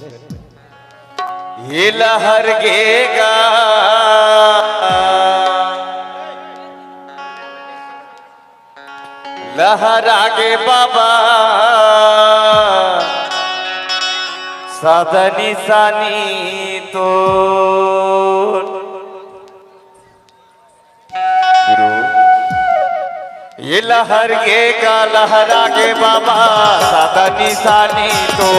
ये लहर गेगा लहरागे बाबा सादा निशानी तो गुरु ये लहर गेगा लहरागे बाबा सादा निशानी तो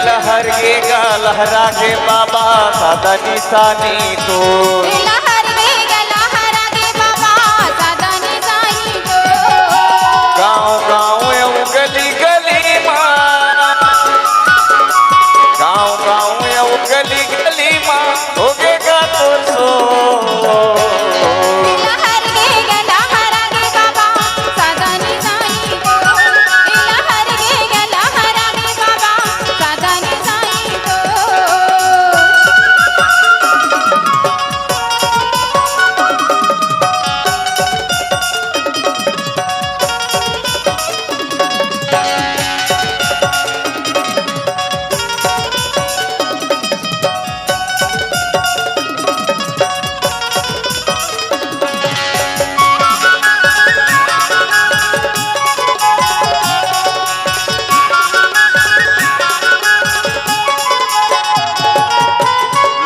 लहर गेगा लहरा के बाबा सादा निशानी तो गाँव गाँव गली गली माँ गाँव गाँव गली गली माँ हो गेगा तो सो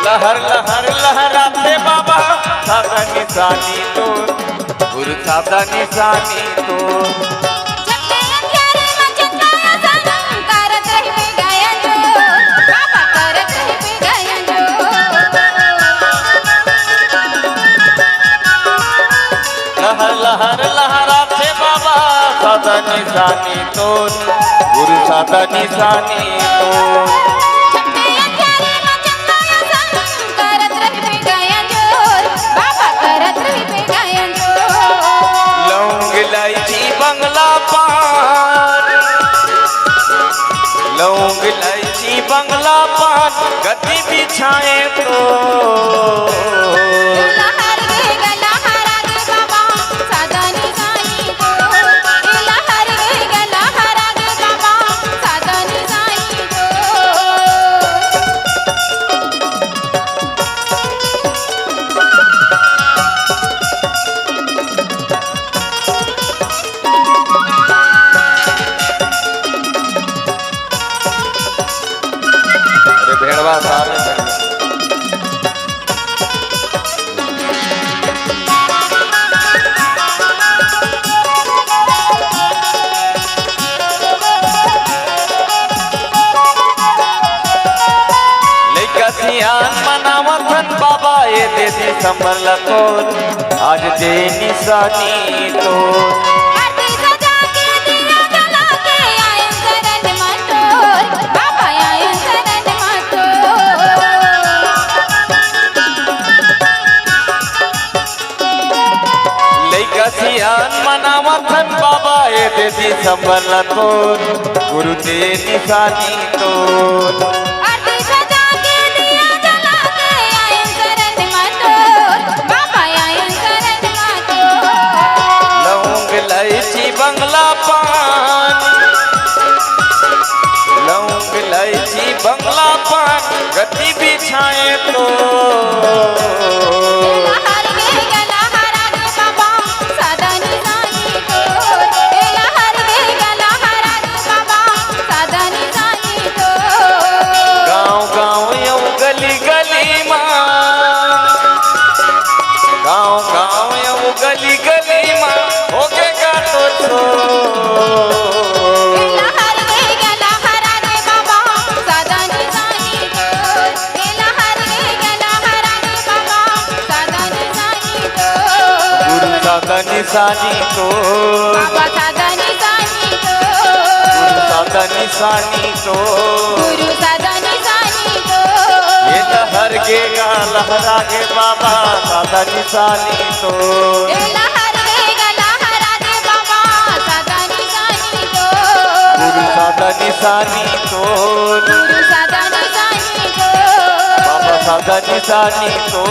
लहर लहर लहराते बाबा सादा निशानी तो गुरु सादा निशानी तो लहर लहर लहराते बाबा सादा निशानी तो गुरु सादा निशानी तो बंगला पान लौंग इलायची बंगला पान गद्दी बिछाए तो भेड़वा सारे लेका सियान मनावथन बाबा ये देती संभल को आज दे निशानी तो सियान मनावथन बाबा ये देती संभल तो गुरु दे निशानी तो लौंग इलायची बंगला पान लौंग इलायची बंगला पान गद्दी बिछाए तो गाँव गाँव गली गली माँ हो गेगा तो गुरु सादा निशानी तो गुरु सादा निशानी तो ये लहर गेगा लहरा गे बाबा सादा निशानी तो गुरु सादा निशानी तो बाबा सादा निशानी तो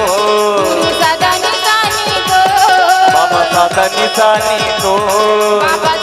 बाबा सादा निशानी तो